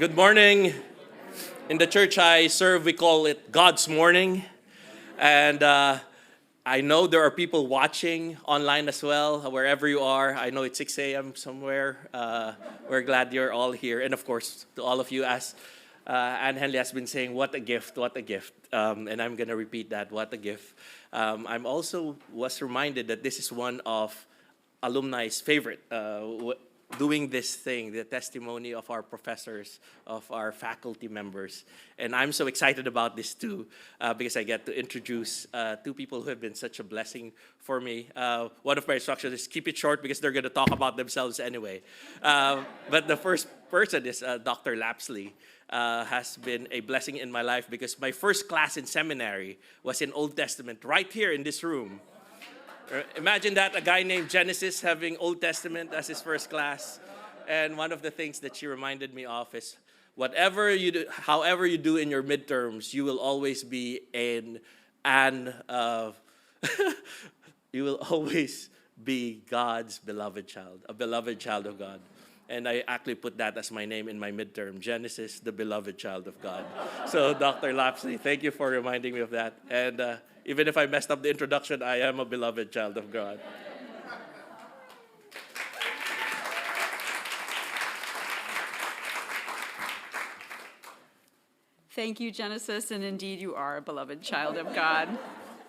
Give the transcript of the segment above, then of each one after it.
Good morning. In the church I serve, we call it God's morning. And I know there are people watching online as well, wherever you are. I know it's 6 a.m. somewhere. We're glad you're all here. And of course, to all of you, as Anne Henley has been saying, what a gift, what a gift. And I'm going to repeat that, what a gift. I'm also was reminded that this is one of alumni's favorite doing this thing, the testimony of our professors, of our faculty members. And I'm so excited about this too, because I get to introduce two people who have been such a blessing for me. One of my instructions is keep it short because they're going to talk about themselves anyway. But the first person is Dr. Lapsley. Has been a blessing in my life because my first class in seminary was in Old Testament right here in this room. Imagine that, a guy named Genesis having Old Testament as his first class. And one of the things that she reminded me of is whatever you do, however you do in your midterms, you will always be you will always be God's beloved child, a beloved child of God. And I actually put that as my name in my midterm, Genesis, the beloved child of God. So Dr. Lapsley, thank you for reminding me of that. And even if I messed up the introduction, I am a beloved child of God. Thank you, Genesis, and indeed you are a beloved child of God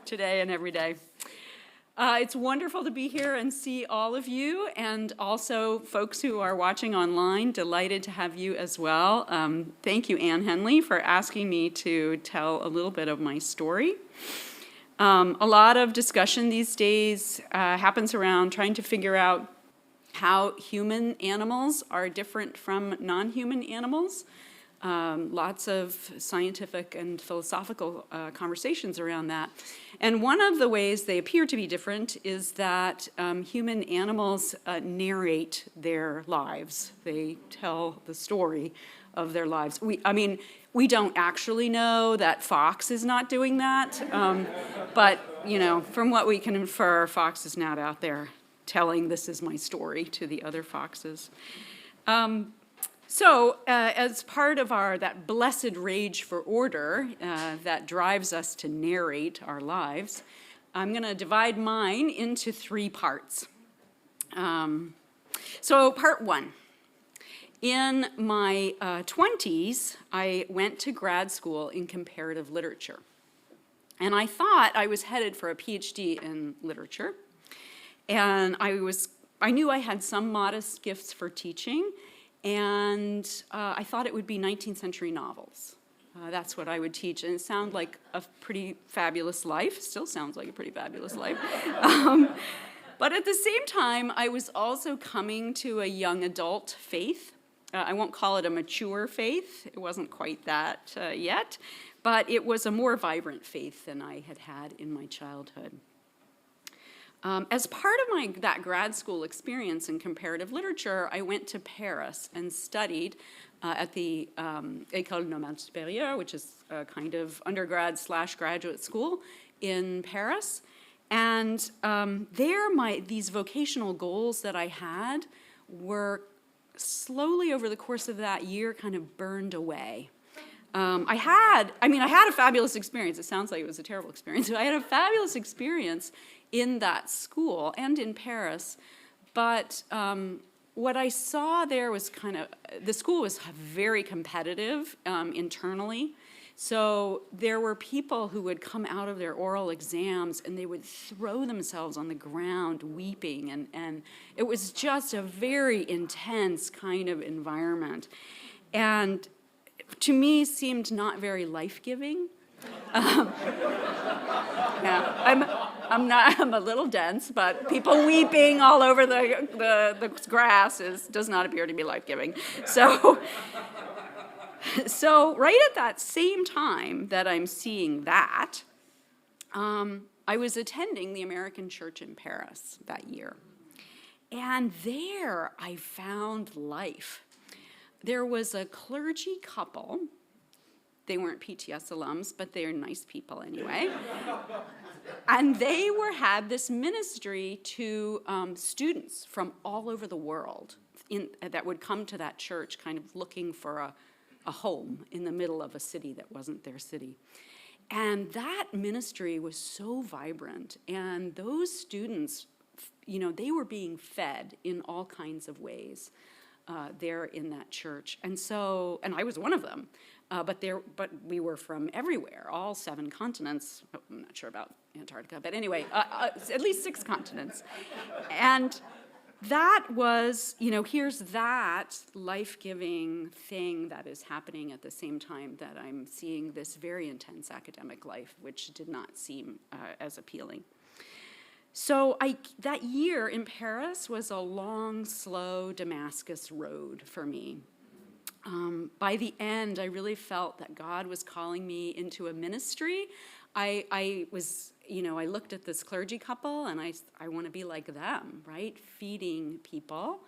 today and every day. It's wonderful to be here and see all of you, and also folks who are watching online. Delighted to have you as well. Thank you, Anne Henley, for asking me to tell a little bit of my story. A lot of discussion these days happens around trying to figure out how human animals are different from non-human animals. Lots of scientific and philosophical conversations around that. And one of the ways they appear to be different is that human animals narrate their lives. They tell the story of their lives. We don't actually know that Fox is not doing that, but from what we can infer, Fox is not out there telling this is my story to the other foxes. So, as part of that blessed rage for order that drives us to narrate our lives, I'm going to divide mine into 3 parts. So, part 1. In my 20s, I went to grad school in comparative literature. And I thought I was headed for a PhD in literature. And I knew I had some modest gifts for teaching. And I thought it would be 19th century novels. That's what I would teach. And it sounded like a pretty fabulous life. Still sounds like a pretty fabulous life. But at the same time, I was also coming to a young adult faith. I won't call it a mature faith. It wasn't quite that yet. But it was a more vibrant faith than I had had in my childhood. As part of that grad school experience in comparative literature, I went to Paris and studied at the École Normale Supérieure, which is a kind of undergrad / graduate school in Paris. And these vocational goals that I had were slowly over the course of that year kind of burned away. I had a fabulous experience. It sounds like it was a terrible experience. I had a fabulous experience in that school and in Paris, but what I saw there was the school was very competitive internally. So there were people who would come out of their oral exams and they would throw themselves on the ground weeping, and it was just a very intense kind of environment. And to me, seemed not very life-giving. I'm a little dense, but people weeping all over the grass does not appear to be life-giving. So right at that same time that I'm seeing that, I was attending the American Church in Paris that year. And there I found life. There was a clergy couple. They weren't PTS alums, but they're nice people anyway. And they had this ministry to students from all over the world that would come to that church kind of looking for a home in the middle of a city that wasn't their city. And that ministry was so vibrant, and those students, they were being fed in all kinds of ways there in that church. And I was one of them, but we were from everywhere, all 7 continents. Oh, I'm not sure about Antarctica, but anyway, at least 6 continents. And that was, here's that life-giving thing that is happening at the same time that I'm seeing this very intense academic life, which did not seem as appealing. So that year in Paris was a long, slow Damascus road for me. By the end, I really felt that God was calling me into a ministry. I looked at this clergy couple, and I want to be like them, right? Feeding people,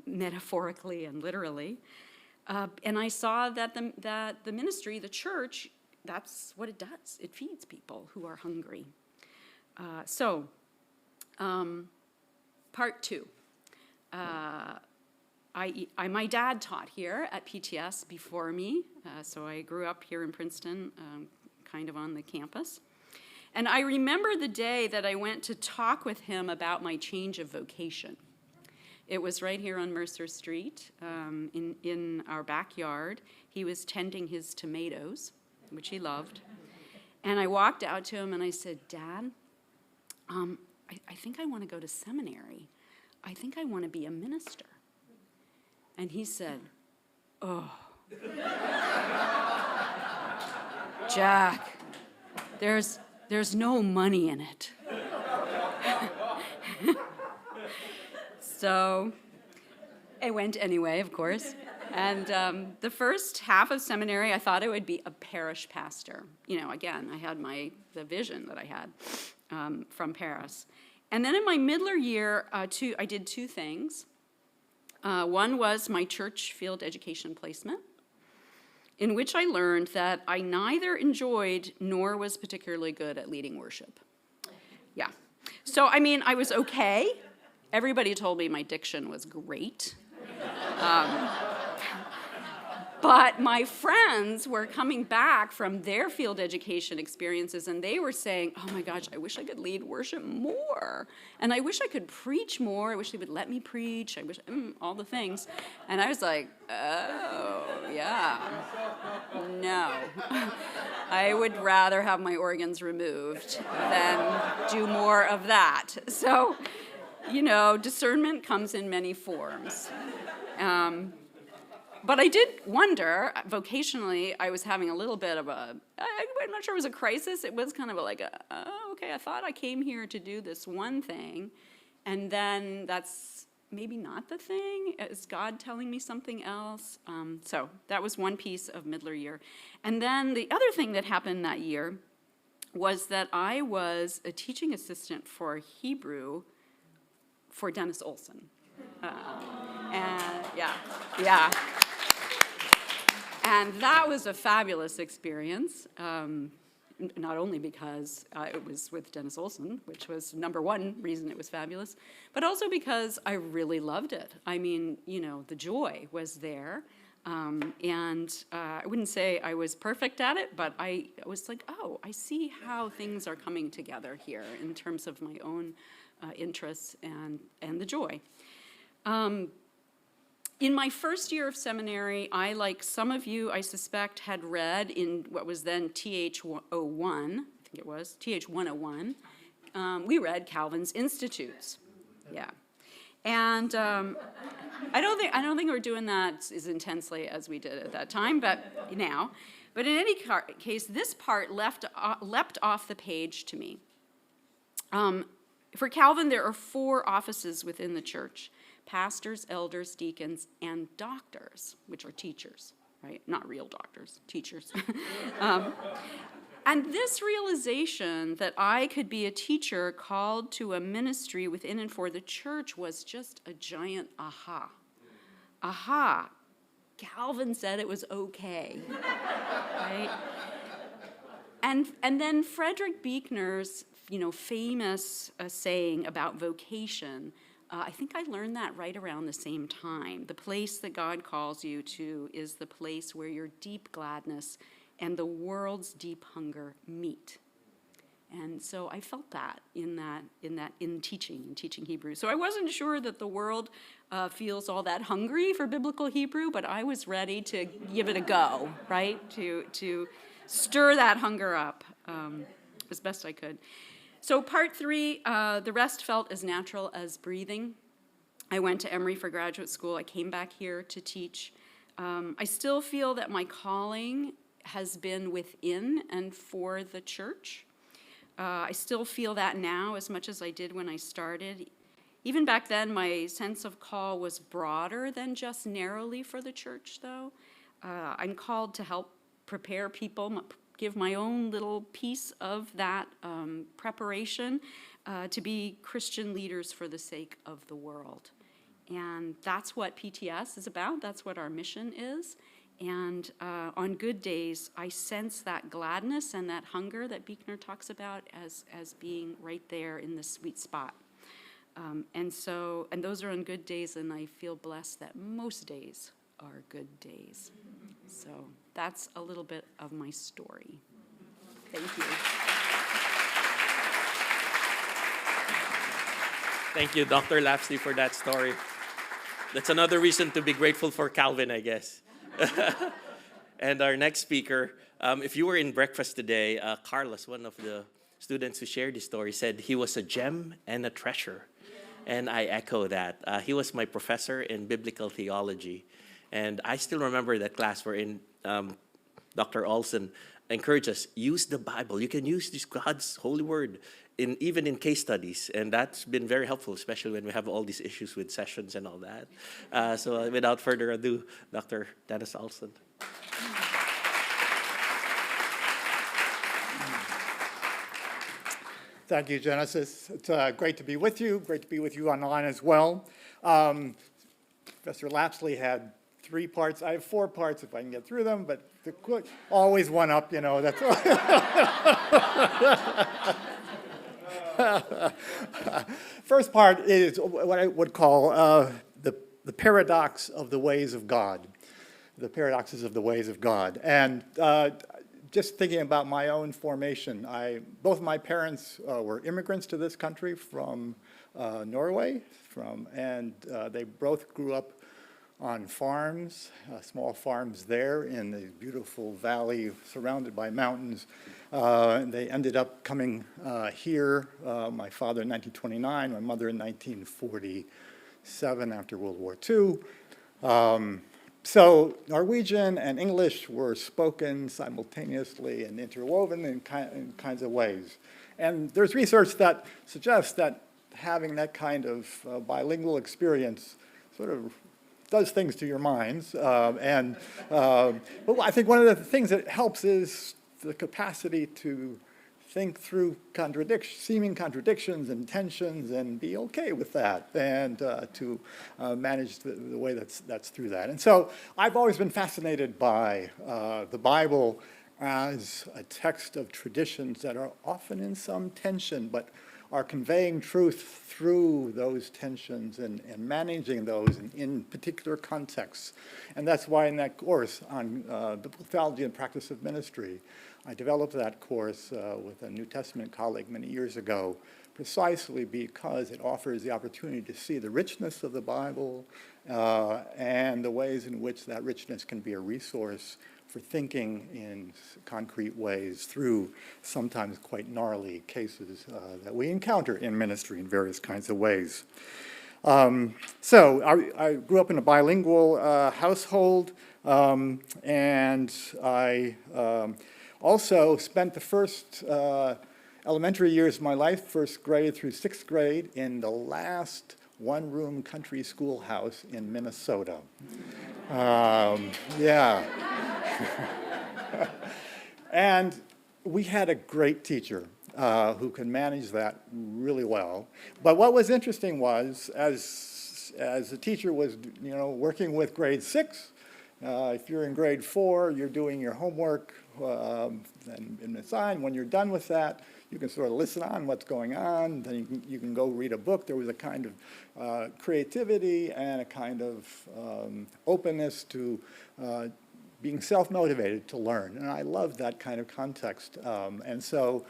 metaphorically and literally. And I saw that the ministry, the church, that's what it does. It feeds people who are hungry. Part 2. My dad taught here at PTS before me, so I grew up here in Princeton, kind of on the campus. And I remember the day that I went to talk with him about my change of vocation. It was right here on Mercer Street, in our backyard. He was tending his tomatoes, which he loved. And I walked out to him and I said, Dad, I think I want to go to seminary. I think I want to be a minister. And he said, oh, Jack, there's no money in it. So I went anyway, of course. And the first half of seminary, I thought I would be a parish pastor. Again, I had the vision that I had from Paris. And then in my middler year, I did 2 things. One was my church field education placement, in which I learned that I neither enjoyed nor was particularly good at leading worship. Yeah. So, I was okay. Everybody told me my diction was great. But my friends were coming back from their field education experiences, and they were saying, oh my gosh, I wish I could lead worship more. And I wish I could preach more. I wish they would let me preach. I wish, all the things. And I was like, oh, yeah. No. I would rather have my organs removed than do more of that. So, discernment comes in many forms. But I did wonder, vocationally, I was having a little bit of I'm not sure it was a crisis. It was kind of okay, I thought I came here to do this one thing, and then that's maybe not the thing. Is God telling me something else? So that was one piece of middler year. And then the other thing that happened that year was that I was a teaching assistant for Hebrew for Dennis Olson. And that was a fabulous experience, not only because it was with Dennis Olson, which was number one reason it was fabulous, but also because I really loved it. The joy was there. And I wouldn't say I was perfect at it, but I was like, oh, I see how things are coming together here in terms of my own interests and the joy. In my first year of seminary, I, like some of you, I suspect, had read in what was then TH 101, I think it was, TH 101, we read Calvin's Institutes. Yeah. And I don't think we're doing that as intensely as we did at that time, but now. But in any case, this part leapt off the page to me. For Calvin, there are 4 offices within the church: pastors, elders, deacons, and doctors, which are teachers, right? Not real doctors, teachers. And this realization that I could be a teacher called to a ministry within and for the church was just a giant aha. Aha. Calvin said it was okay, right? And then Frederick Buechner's, famous saying about vocation I think I learned that right around the same time. The place that God calls you to is the place where your deep gladness and the world's deep hunger meet. And so I felt that in teaching Hebrew. So I wasn't sure that the world feels all that hungry for biblical Hebrew, but I was ready to give it a go, right? To stir that hunger up as best I could. So part 3, the rest felt as natural as breathing. I went to Emory for graduate school. I came back here to teach. I still feel that my calling has been within and for the church. I still feel that now as much as I did when I started. Even back then, my sense of call was broader than just narrowly for the church, though. I'm called to help prepare people, give my own little piece of that preparation to be Christian leaders for the sake of the world. And that's what PTS is about. That's what our mission is. And on good days, I sense that gladness and that hunger that Buechner talks about as being right there in the sweet spot. And those are on good days, and I feel blessed that most days are good days. So that's a little bit of my story. Thank you. Thank you, Dr. Lapsley, for that story. That's another reason to be grateful for Calvin, I guess. And our next speaker, if you were in breakfast today, Carlos, one of the students who shared his story, said he was a gem and a treasure. And I echo that. He was my professor in biblical theology. And I still remember that class wherein Dr. Olson encouraged us, use the Bible. You can use this God's holy word even in case studies. And that's been very helpful, especially when we have all these issues with sessions and all that. So without further ado, Dr. Dennis Olson. Thank you, Genesis. It's great to be with you. Great to be with you online as well. Professor Lapsley had 3 parts. I have 4 parts if I can get through them, but always one up, you know. That's First part is what I would call the paradox of the ways of God. The paradoxes of the ways of God. And just thinking about my own formation, both my parents were immigrants to this country from Norway, and they both grew up on farms, small farms there in the beautiful valley surrounded by mountains. They ended up coming here, my father in 1929, my mother in 1947 after World War II. So Norwegian and English were spoken simultaneously and interwoven in kinds of ways. And there's research that suggests that having that kind of bilingual experience sort of does things to your minds. But I think one of the things that helps is the capacity to think through seeming contradictions and tensions and be okay with that, and to manage the way that's through that. And so I've always been fascinated by the Bible as a text of traditions that are often in some tension, but are conveying truth through those tensions and managing those in particular contexts. And that's why in that course on biblical theology and practice of ministry, I developed that course with a New Testament colleague many years ago, precisely because it offers the opportunity to see the richness of the Bible and the ways in which that richness can be a resource for thinking in concrete ways through sometimes quite gnarly cases that we encounter in ministry in various kinds of ways. So I grew up in a bilingual household, and I also spent the first elementary years of my life, 1st grade through 6th grade, in the last one-room country schoolhouse in Minnesota. Yeah. And we had a great teacher who could manage that really well. But what was interesting was, as the teacher was, working with grade 6 If you're in grade 4, you're doing your homework and assign. When you're done with that, you can sort of listen on what's going on. Then you can go read a book. There was a kind of creativity and a kind of openness to being self-motivated to learn. And I love that kind of context. And so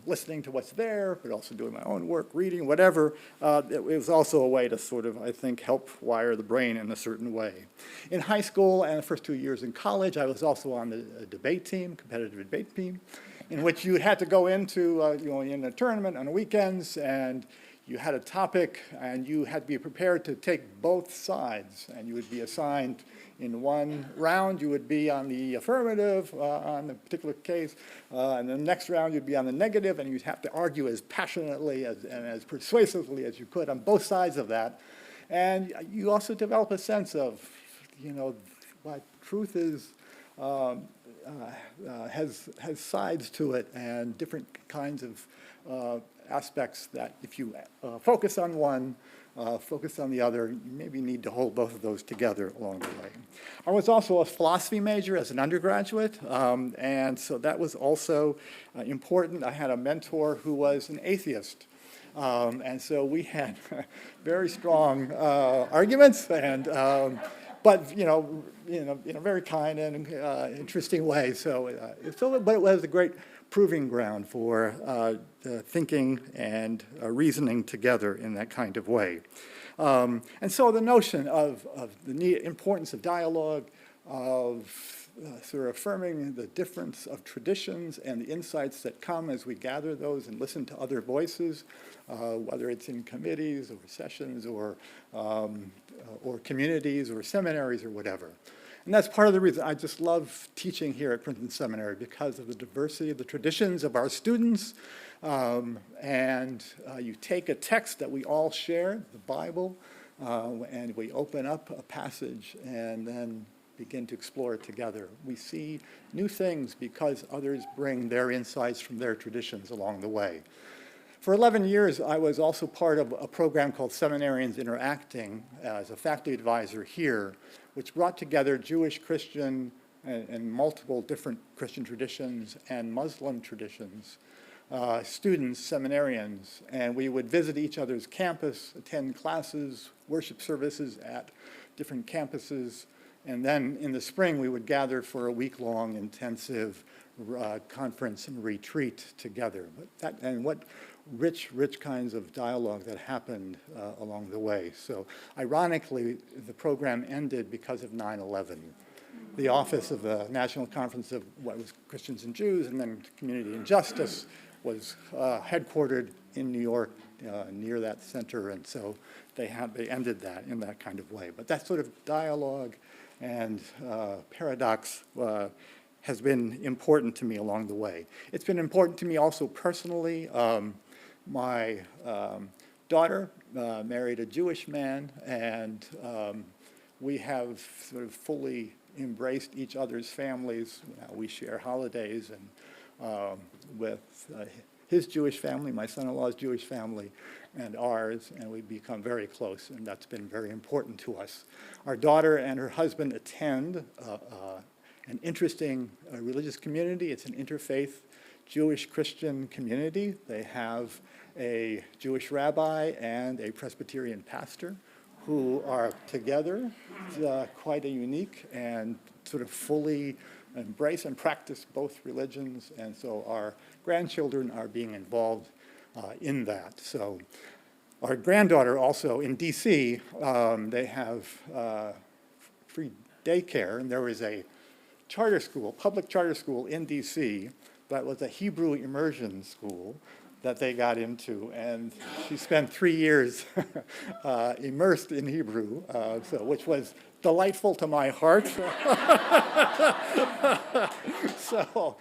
listening to what's there, but also doing my own work, reading, whatever, it was also a way to sort of, I think, help wire the brain in a certain way. In high school and the first 2 years in college, I was also on the debate team, competitive debate team, in which you had to go into, in a tournament on the weekends, and you had a topic, and you had to be prepared to take both sides, and you would be assigned in one round, you would be on the affirmative on the particular case, and the next round you'd be on the negative, and you'd have to argue as passionately and as persuasively as you could on both sides of that. And you also develop a sense of, what truth is, has sides to it and different kinds of aspects that if you focus on one, focus on the other, you maybe need to hold both of those together along the way. I was also a philosophy major as an undergraduate, and so that was also important. I had a mentor who was an atheist, and so we had very strong arguments, and but in a very kind and interesting way. But it was a great proving ground for thinking and reasoning together in that kind of way. And so the notion of the importance of dialogue, of sort of affirming the difference of traditions and the insights that come as we gather those and listen to other voices, whether it's in committees or sessions or communities or seminaries or whatever. And that's part of the reason I just love teaching here at Princeton Seminary, because of the diversity of the traditions of our students. And you take a text that we all share, the Bible, and we open up a passage and then begin to explore it together. We see new things because others bring their insights from their traditions along the way. For 11 years, I was also part of a program called Seminarians Interacting as a faculty advisor here, which brought together Jewish, Christian, and multiple different Christian traditions and Muslim traditions, students, seminarians, and we would visit each other's campus, attend classes, worship services at different campuses, and then in the spring we would gather for a week-long intensive conference and retreat together. And what rich kinds of dialogue that happened along the way. So ironically, the program ended because of 9/11. The office of the National Conference of what was Christians and Jews and then Community and Justice was headquartered in New York near that center, and so they ended that in that kind of way. But that sort of dialogue and paradox has been important to me along the way. It's been important to me also personally. My daughter married a Jewish man, and we have sort of fully embraced each other's families. We share holidays and with his Jewish family, my son-in-law's Jewish family, and ours, and we've become very close, and that's been very important to us. Our daughter and her husband attend an interesting religious community. It's an interfaith Jewish-Christian community. They have a Jewish rabbi and a Presbyterian pastor who are together, quite a unique and sort of fully embrace and practice both religions, and so our grandchildren are being involved in that. So our granddaughter also in DC, they have free daycare, and there was a charter school, public charter school in DC that was a Hebrew immersion school that they got into, and she spent 3 years immersed in Hebrew, which was delightful to my heart. So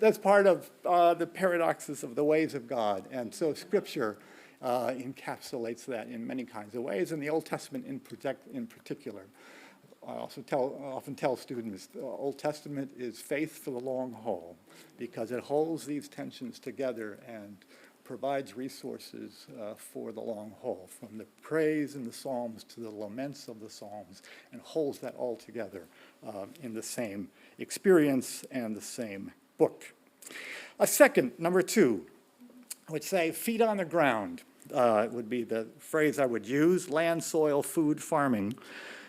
that's part of the paradoxes of the ways of God, and so Scripture encapsulates that in many kinds of ways, and the Old Testament in particular. I also often tell students the Old Testament is faith for the long haul, because it holds these tensions together and provides resources for the long haul, from the praise in the Psalms to the laments of the Psalms, and holds that all together in the same experience and the same book. A second, number two, I would say feet on the ground would be the phrase I would use: land, soil, food, farming.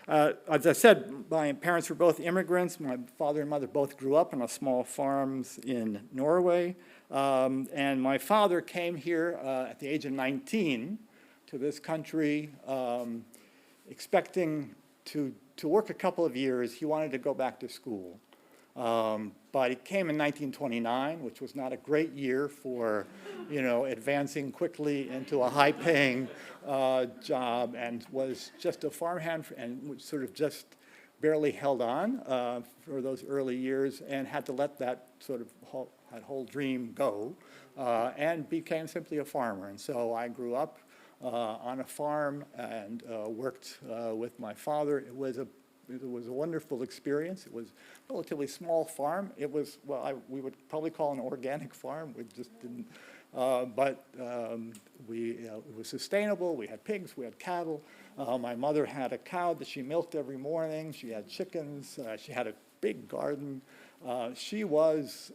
As I said, my parents were both immigrants. My father and mother both grew up on small farms in Norway. And my father came here at the age of 19 to this country, expecting to work a couple of years. He wanted to go back to school. But he came in 1929, which was not a great year for, advancing quickly into a high-paying job, and was just a farmhand and sort of just barely held on for those early years, and had to let that sort of whole dream go, and became simply a farmer. And so I grew up on a farm and worked with my father. It was a wonderful experience. It was a relatively small farm. It was, we would probably call an organic farm. We just didn't, it was sustainable. We had pigs, we had cattle. My mother had a cow that she milked every morning. She had chickens. She had a big garden. She was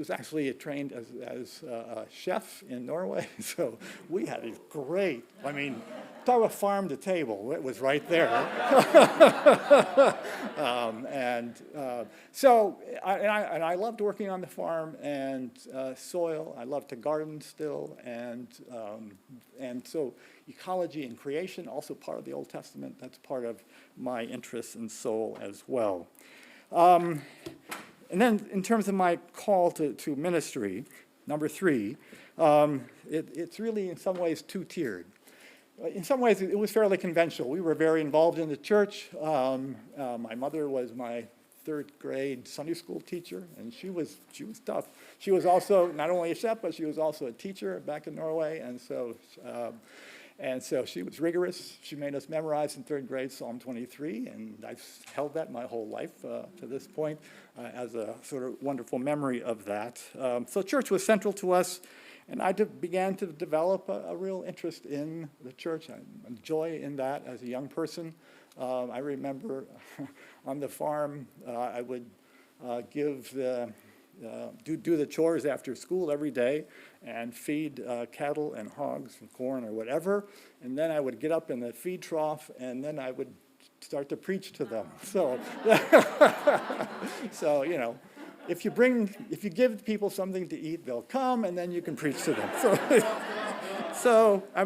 actually trained as a chef in Norway. So we had a great, talk about farm to table. It was right there. So I loved working on the farm and soil. I loved to garden still, and so ecology and creation, also part of the Old Testament. That's part of my interest in soul as well. And then in terms of my call to ministry, number three, it's really in some ways two-tiered. In some ways, it was fairly conventional. We were very involved in the church. My mother was my third grade Sunday school teacher, and she was tough. She was also not only a chef, but she was also a teacher back in Norway, and so she was rigorous. She made us memorize in third grade Psalm 23, and I've held that my whole life to this point as a sort of wonderful memory of that. So church was central to us, and I began to develop a real interest in the church, and joy in that as a young person. I remember on the farm, I would do the chores after school every day and feed cattle and hogs and corn or whatever, and then I would get up in the feed trough, and then I would start to preach to them. So, if you give people something to eat, they'll come, and then you can preach to them. So I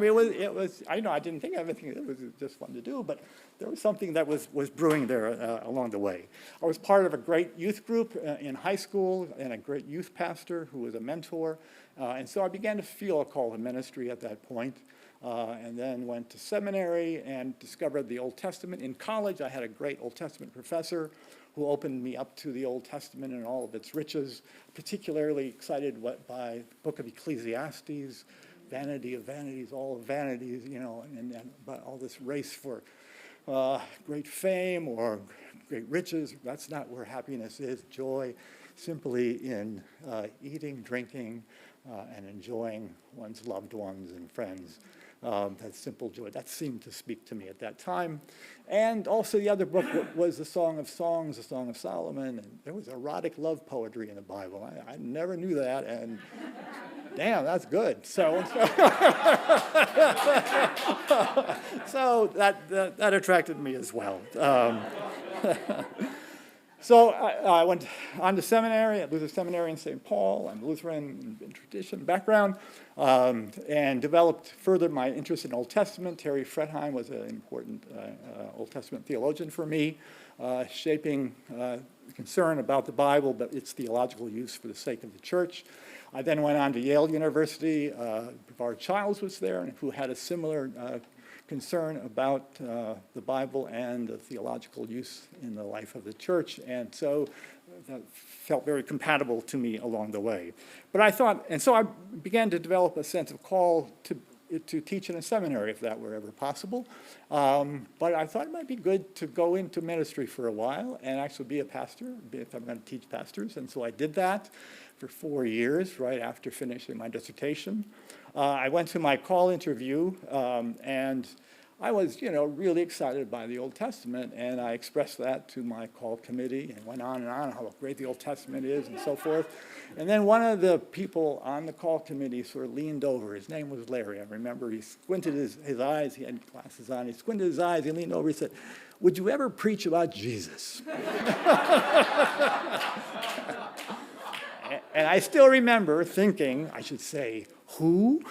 didn't think of anything. It was just fun to do, but there was something that was brewing there along the way. I was part of a great youth group in high school, and a great youth pastor who was a mentor, and so I began to feel a call to ministry at that point, and then went to seminary and discovered the Old Testament. In college, I had a great Old Testament professor who opened me up to the Old Testament and all of its riches, particularly excited by the book of Ecclesiastes, vanity of vanities, all of vanities, and but all this race for great fame or great riches. That's not where happiness is. Joy simply in eating, drinking, and enjoying one's loved ones and friends. That simple joy. That seemed to speak to me at that time. And also the other book was the Song of Songs, the Song of Solomon. And there was erotic love poetry in the Bible. I never knew that, and damn, that's good. So that attracted me as well. So I went on to seminary at Luther Seminary in St. Paul. I'm Lutheran in tradition background, and developed further my interest in Old Testament. Terry Fretheim was an important Old Testament theologian for me, shaping concern about the Bible, but its theological use for the sake of the church. I then went on to Yale University. Bart Childs was there, and who had a similar concern about the Bible and the theological use in the life of the church, and so that felt very compatible to me along the way. But I thought, and so I began to develop a sense of call to to teach in a seminary if that were ever possible. But I thought it might be good to go into ministry for a while and actually be a pastor, if I'm going to teach pastors. And so I did that for 4 years, right after finishing my dissertation. I went to my call interview, and I was, really excited by the Old Testament, and I expressed that to my call committee and went on how great the Old Testament is and so forth. And then one of the people on the call committee sort of leaned over. His name was Larry. I remember he squinted his eyes. He had glasses on. He squinted his eyes. He leaned over. He said, "Would you ever preach about Jesus?" And I still remember thinking, I should say, "Who?"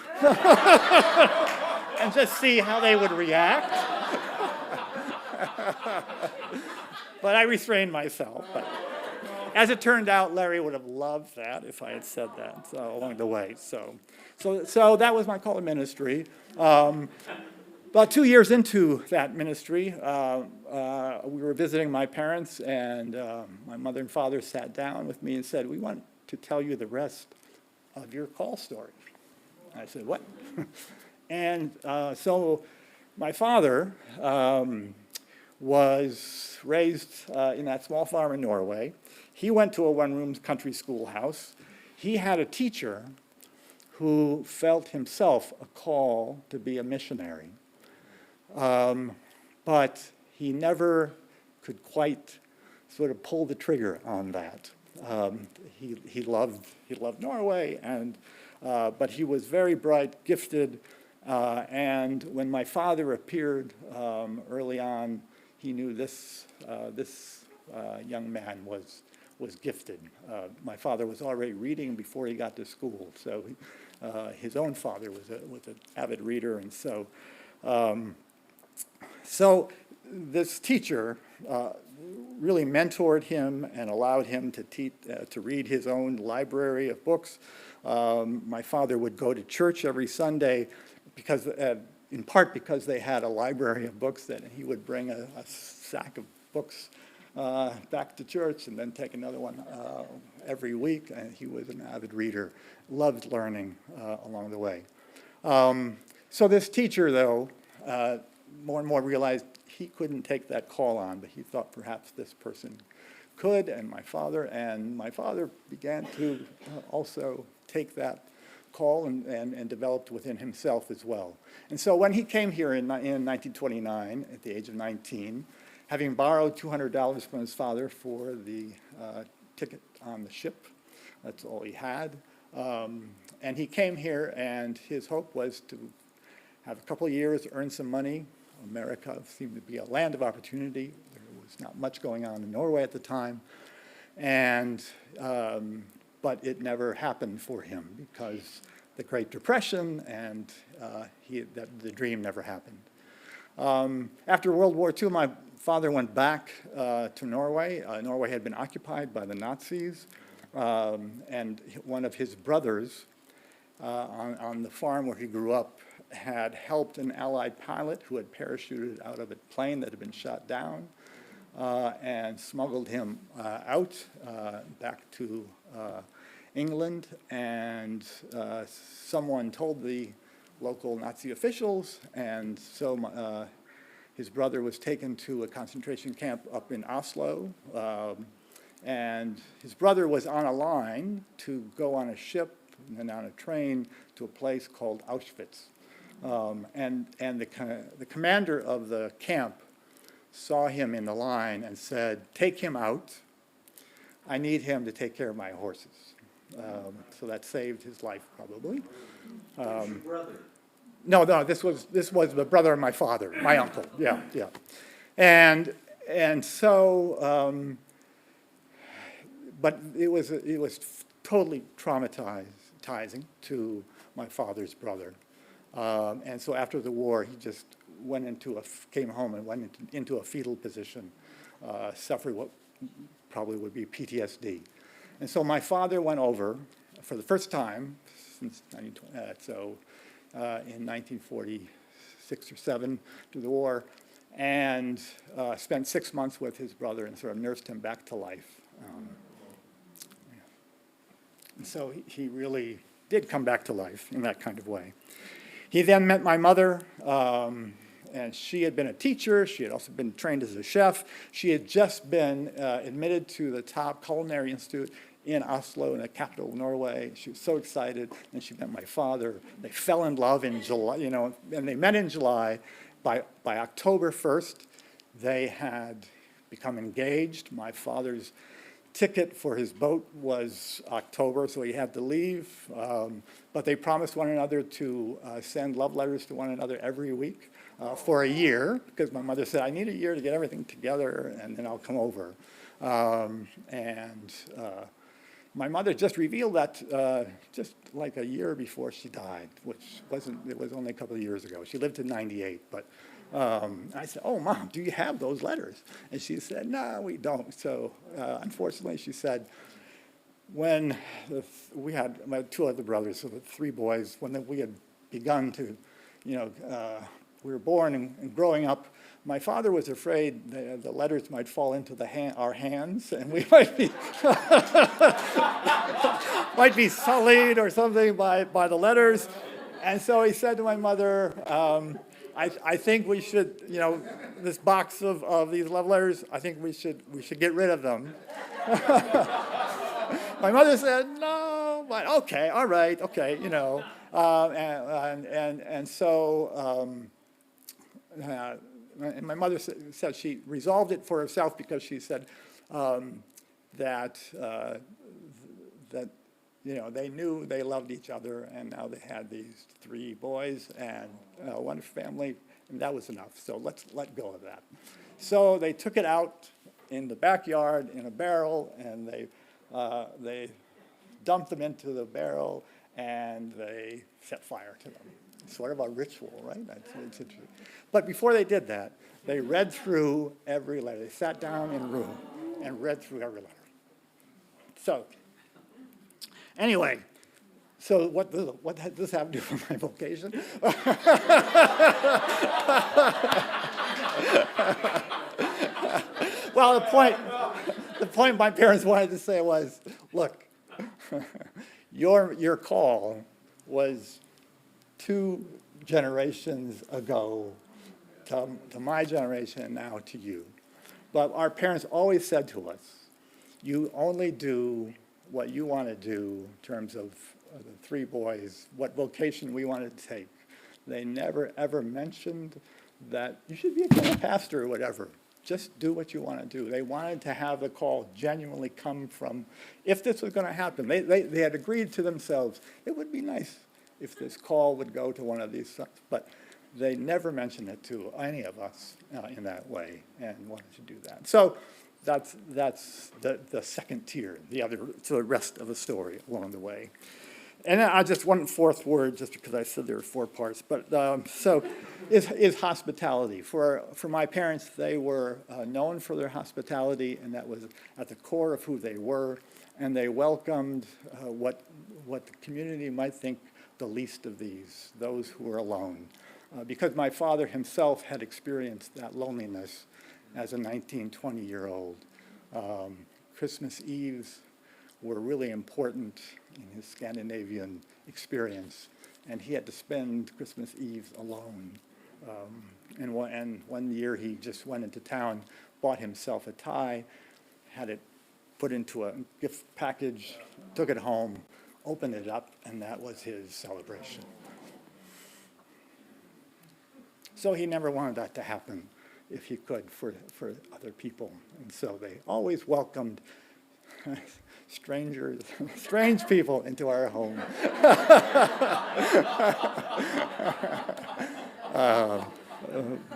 and just see how they would react. But I restrained myself. But as it turned out, Larry would have loved that if I had said that along the way. So that was my call to ministry. About 2 years into that ministry, we were visiting my parents, and my mother and father sat down with me and said, "We want to tell you the rest of your call story." I said, "What?" And so my father was raised in that small farm in Norway. He went to a one-room country schoolhouse. He had a teacher who felt himself a call to be a missionary. But he never could quite sort of pull the trigger on that. He loved Norway, but he was very bright, gifted, and when my father appeared early on, he knew this young man was gifted. My father was already reading before he got to school, so his own father was an avid reader, and so this teacher really mentored him and allowed him to read his own library of books. My father would go to church every Sunday in part because they had a library of books, that he would bring a sack of books back to church and then take another one every week. And he was an avid reader, loved learning along the way. So this teacher, though, more and more realized he couldn't take that call on, but he thought perhaps this person could, and my father began to also take that call and developed within himself as well. And so when he came here in 1929, at the age of 19, having borrowed $200 from his father for the ticket on the ship, that's all he had, and he came here, and his hope was to have a couple of years, earn some money. America seemed to be a land of opportunity. There was not much going on in Norway at the time, but it never happened for him because the Great Depression, and the dream never happened. After World War II, my father went back to Norway. Norway had been occupied by the Nazis, and one of his brothers on the farm where he grew up had helped an Allied pilot who had parachuted out of a plane that had been shot down and smuggled him out back to England. And someone told the local Nazi officials, and so his brother was taken to a concentration camp up in Oslo. And his brother was on a line to go on a ship and then on a train to a place called Auschwitz. And the commander of the camp saw him in the line and said, "Take him out. I need him to take care of my horses." So that saved his life, probably. Your brother? No, this was the brother of my father, my uncle. Yeah. And so, but it was totally traumatizing to my father's brother. And so after the war, he just came home and went into a fetal position, suffering what probably would be PTSD. And so my father went over for the first time since in 1946 or 7 to the war, and spent 6 months with his brother and sort of nursed him back to life. And so he really did come back to life in that kind of way. He then met my mother, and she had been a teacher. She had also been trained as a chef. She had just been admitted to the top culinary institute in Oslo, in the capital of Norway. She was so excited, and she met my father. They fell in love in July, and they met in July. By October 1st, they had become engaged. My father's ticket for his boat was October, so he had to leave. But they promised one another to send love letters to one another every week for a year, because my mother said, I need a year to get everything together, and then I'll come over. My mother just revealed that just like a year before she died, which it was only a couple of years ago. She lived to 98, but I said, oh, Mom, do you have those letters? And she said, no, we don't. So unfortunately, she said, when we had my two other brothers, so the three boys, when we had begun to, we were born and growing up, my father was afraid the letters might fall into our hands, and we might be might be sullied or something by the letters. And so he said to my mother, I think we should, this box of these love letters, I think we should get rid of them. My mother said, no, but okay, all right, okay, and so. And my mother said she resolved it for herself because she said that they knew they loved each other, and now they had these three boys and one family, and that was enough. So let's let go of that. So they took it out in the backyard in a barrel, and they dumped them into the barrel, and they set fire to them. Sort of a ritual, right? It's interesting. But before they did that, they read through every letter. They sat down in a room and read through every letter. So, anyway, so what does this have to do with my vocation? Well, the point my parents wanted to say was, look, your call was 2 generations ago to my generation and now to you. But our parents always said to us, you only do what you want to do in terms of the 3 boys, what vocation we wanted to take. They never, ever mentioned that you should be a pastor or whatever. Just do what you want to do. They wanted to have the call genuinely come from, if this was going to happen. They had agreed to themselves, it would be nice if this call would go to one of these sons, but they never mentioned it to any of us in that way, and wanted to do that. So that's the second tier, the rest of the story along the way. And then just one fourth word, just because I said there were 4 parts, but so is hospitality. For my parents, they were known for their hospitality, and that was at the core of who they were, and they welcomed what the community might think the least of these, those who were alone. Because my father himself had experienced that loneliness as a 19, 20-year-old. Christmas Eves were really important in his Scandinavian experience, and he had to spend Christmas Eves alone. And one year he just went into town, bought himself a tie, had it put into a gift package, took it home, opened it up, and that was his celebration. So he never wanted that to happen, if he could, for other people. And so they always welcomed strangers, strange people into our home.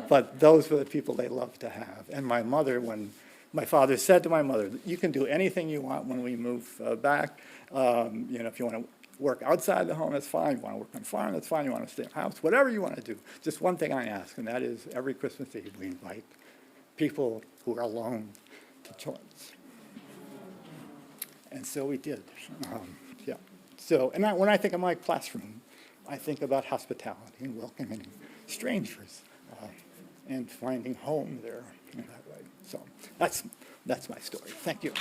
But those were the people they loved to have. And my mother, when my father said to my mother, you can do anything you want when we move back. If you want to work outside the home, that's fine. You want to work on the farm, that's fine. You want to stay in the house, whatever you want to do. Just one thing I ask, and that is every Christmas Eve we invite people who are alone to join us. And so we did. Yeah. So, and when I think of my classroom, I think about hospitality and welcoming strangers and finding home there in that way. So that's my story. Thank you.